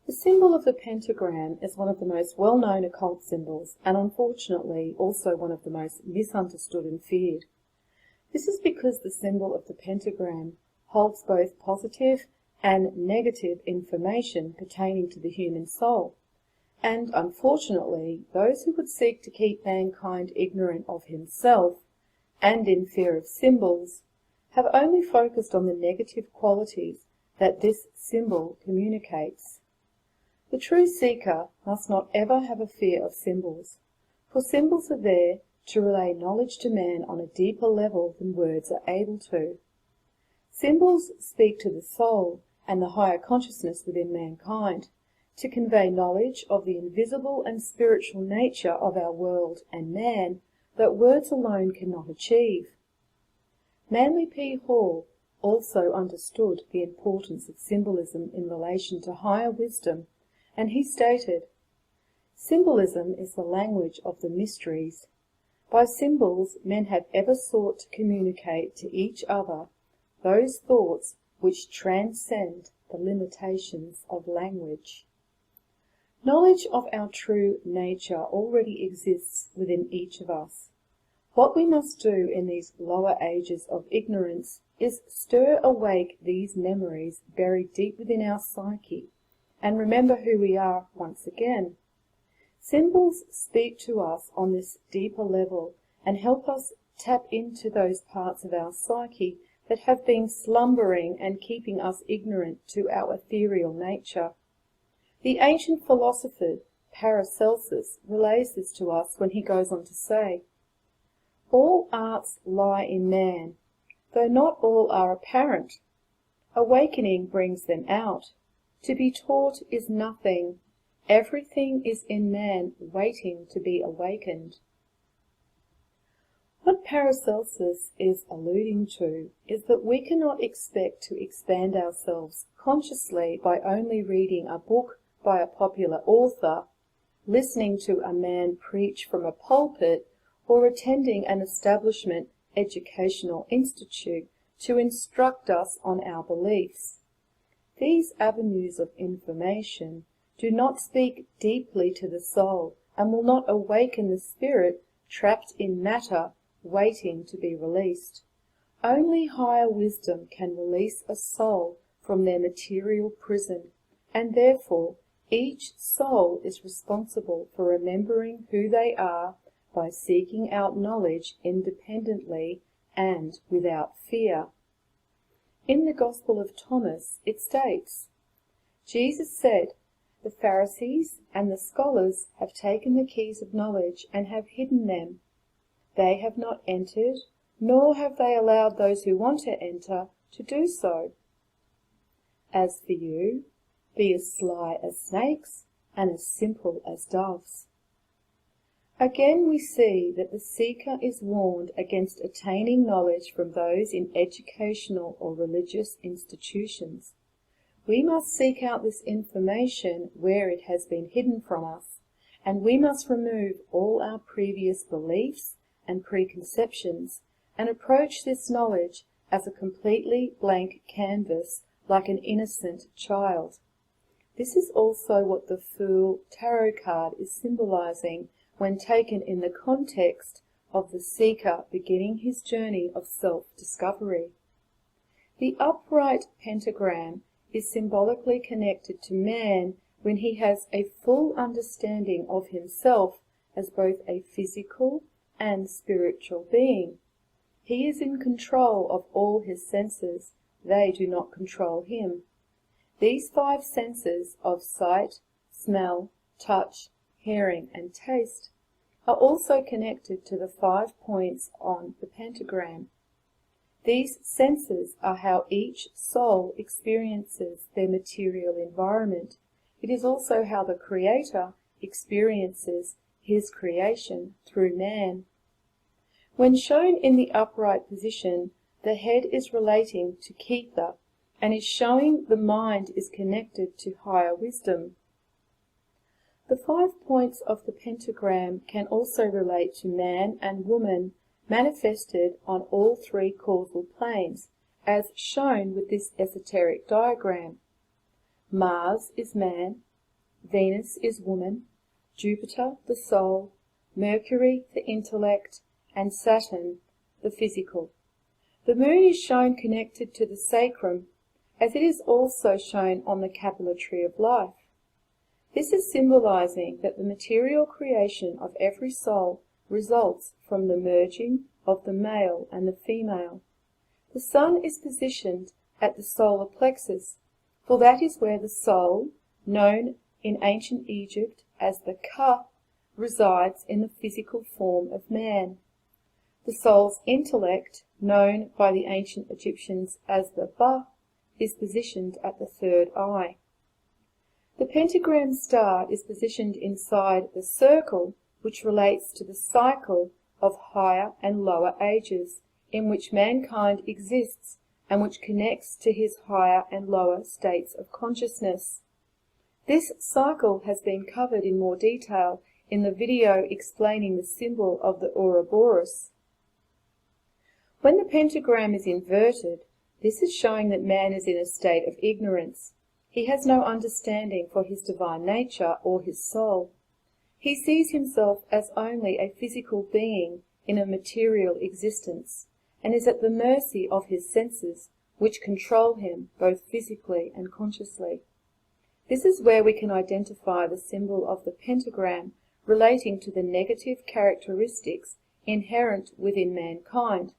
The symbol of the pentagram is one of the most well-known occult symbols, and unfortunately also one of the most misunderstood and feared. This is because the symbol of the pentagram holds both positive and negative information pertaining to the human soul, and unfortunately those who would seek to keep mankind ignorant of himself and in fear of symbols have only focused on the negative qualities that this symbol communicates. The true seeker must not ever have a fear of symbols, for symbols are there to relay knowledge to man on a deeper level than words are able to. Symbols speak to the soul and the higher consciousness within mankind, to convey knowledge of the invisible and spiritual nature of our world and man that words alone cannot achieve. Manly P. Hall also understood the importance of symbolism in relation to higher wisdom, and he stated, "Symbolism is the language of the mysteries. By symbols men have ever sought to communicate to each other those thoughts which transcend the limitations of language." Knowledge of our true nature already exists within each of us. What we must do in these lower ages of ignorance is stir awake these memories buried deep within our psyche, and remember who we are once again. Symbols speak to us on this deeper level and help us tap into those parts of our psyche that have been slumbering and keeping us ignorant to our ethereal nature. The ancient philosopher Paracelsus relays this to us when he goes on to say, "All arts lie in man, though not all are apparent. Awakening brings them out. To be taught is nothing. Everything is in man waiting to be awakened." What Paracelsus is alluding to is that we cannot expect to expand ourselves consciously by only reading a book by a popular author, listening to a man preach from a pulpit, or attending an establishment educational institute to instruct us on our beliefs. These avenues of information do not speak deeply to the soul and will not awaken the spirit trapped in matter waiting to be released. Only higher wisdom can release a soul from their material prison, and therefore each soul is responsible for remembering who they are by seeking out knowledge independently and without fear. In the Gospel of Thomas it states, Jesus said, "The Pharisees and the scholars have taken the keys of knowledge and have hidden them. They have not entered, nor have they allowed those who want to enter to do so. As for you, be as sly as snakes and as simple as doves." Again we see that the seeker is warned against attaining knowledge from those in educational or religious institutions. We must seek out this information where it has been hidden from us, and we must remove all our previous beliefs and preconceptions and approach this knowledge as a completely blank canvas, like an innocent child. This is also what the Fool tarot card is symbolizing when taken in the context of the seeker beginning his journey of self-discovery. The upright pentagram is symbolically connected to man when he has a full understanding of himself as both a physical and spiritual being. He is in control of all his senses. They do not control him. These 5 senses of sight, smell, touch, hearing, and taste are also connected to the 5 points on the pentagram. These senses are how each soul experiences their material environment. It is also how the Creator experiences his creation through man. When shown in the upright position, the head is relating to Keeper and is showing the mind is connected to higher wisdom. The 5 points of the pentagram can also relate to man and woman manifested on all 3 causal planes, as shown with this esoteric diagram. Mars is man, Venus is woman, Jupiter the soul, Mercury the intellect, and Saturn the physical. The moon is shown connected to the sacrum, as it is also shown on the capillary tree of life. This is symbolizing that the material creation of every soul results from the merging of the male and the female. The sun is positioned at the solar plexus, for that is where the soul, known in ancient Egypt as the Ka, resides in the physical form of man. The soul's intellect, known by the ancient Egyptians as the Ba, is positioned at the third eye. The pentagram star is positioned inside the circle, which relates to the cycle of higher and lower ages in which mankind exists and which connects to his higher and lower states of consciousness. This cycle has been covered in more detail in the video explaining the symbol of the Ouroboros. When the pentagram is inverted, this is showing that man is in a state of ignorance. He has no understanding for his divine nature or his soul. He sees himself as only a physical being in a material existence, and is at the mercy of his senses, which control him both physically and consciously. This is where we can identify the symbol of the pentagram relating to the negative characteristics inherent within mankind,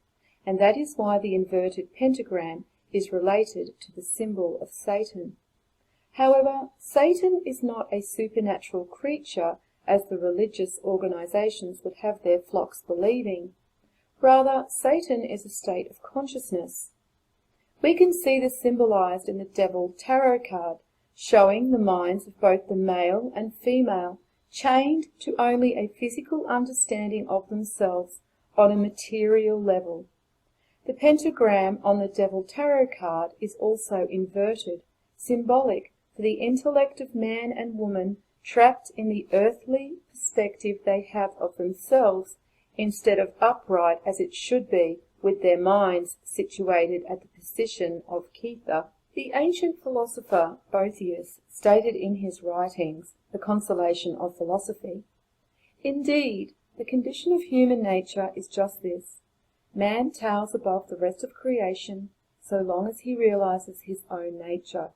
and that is why the inverted pentagram is related to the symbol of Satan. However, Satan is not a supernatural creature as the religious organizations would have their flocks believing. Rather, Satan is a state of consciousness. We can see this symbolized in the Devil Tarot card, showing the minds of both the male and female chained to only a physical understanding of themselves on a material level. The pentagram on the Devil Tarot card is also inverted, symbolic for the intellect of man and woman trapped in the earthly perspective they have of themselves, instead of upright as it should be, with their minds situated at the position of Ketha. The ancient philosopher Boethius stated in his writings, The Consolation of Philosophy, "Indeed, the condition of human nature is just this. Man towers above the rest of creation so long as he realizes his own nature,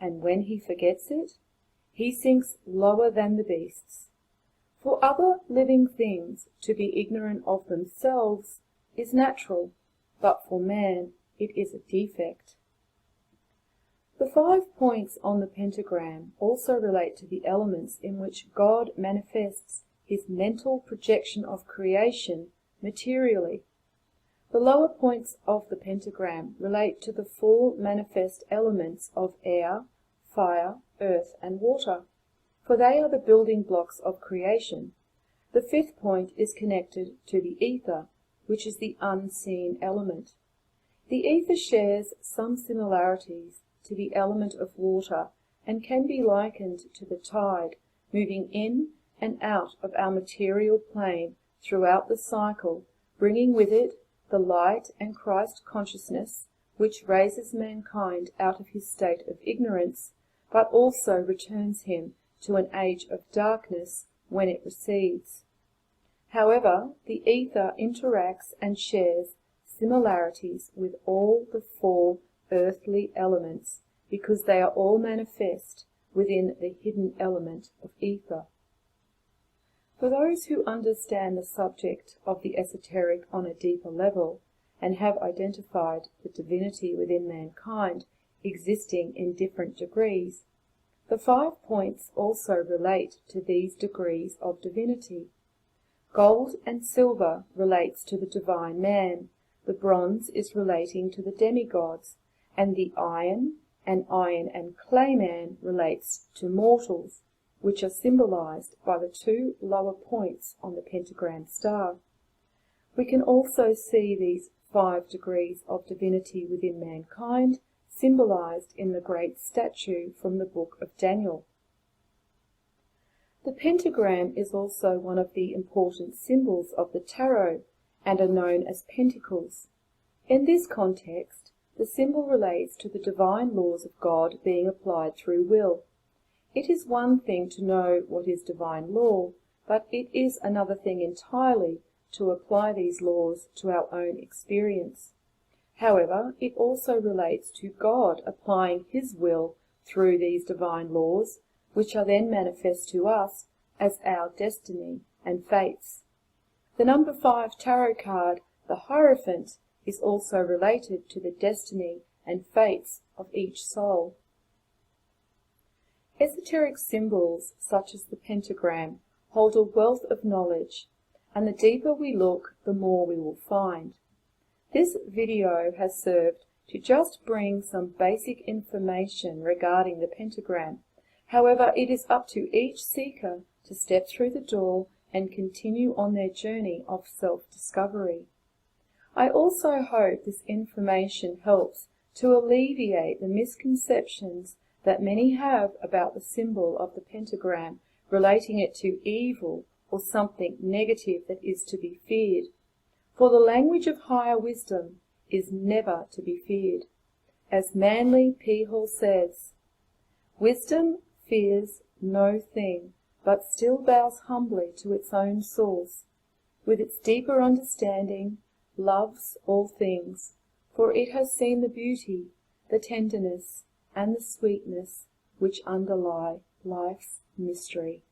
and when he forgets it, he sinks lower than the beasts. For other living things to be ignorant of themselves is natural, but for man it is a defect." The 5 points on the pentagram also relate to the elements in which God manifests his mental projection of creation materially. The lower points of the pentagram relate to the 4 manifest elements of air, fire, earth, and water, for they are the building blocks of creation. The 5th point is connected to the ether, which is the unseen element. The ether shares some similarities to the element of water and can be likened to the tide moving in and out of our material plane throughout the cycle, bringing with it the light and Christ consciousness, which raises mankind out of his state of ignorance, but also returns him to an age of darkness when it recedes. However, the ether interacts and shares similarities with all the 4 earthly elements, because they are all manifest within the hidden element of ether. For those who understand the subject of the esoteric on a deeper level, and have identified the divinity within mankind existing in different degrees, the 5 points also relate to these degrees of divinity. Gold and silver relates to the divine man, the bronze is relating to the demigods, and the iron and clay man relates to mortals, which are symbolized by the 2 lower points on the pentagram star. We can also see these 5 degrees of divinity within mankind symbolized in the great statue from the book of Daniel. The pentagram is also one of the important symbols of the tarot and are known as pentacles. In this context, the symbol relates to the divine laws of God being applied through will. It is one thing to know what is divine law, but it is another thing entirely to apply these laws to our own experience. However, it also relates to God applying His will through these divine laws, which are then manifest to us as our destiny and fates. The number 5 tarot card, the Hierophant, is also related to the destiny and fates of each soul. Esoteric symbols such as the pentagram hold a wealth of knowledge, and the deeper we look, the more we will find. This video has served to just bring some basic information regarding the pentagram. However, it is up to each seeker to step through the door and continue on their journey of self-discovery. I also hope this information helps to alleviate the misconceptions that many have about the symbol of the pentagram, relating it to evil or something negative that is to be feared. For the language of higher wisdom is never to be feared. As Manly P. Hall says, "Wisdom fears no thing, but still bows humbly to its own source. With its deeper understanding, loves all things, for it has seen the beauty, the tenderness, and the sweetness which underlie life's mystery."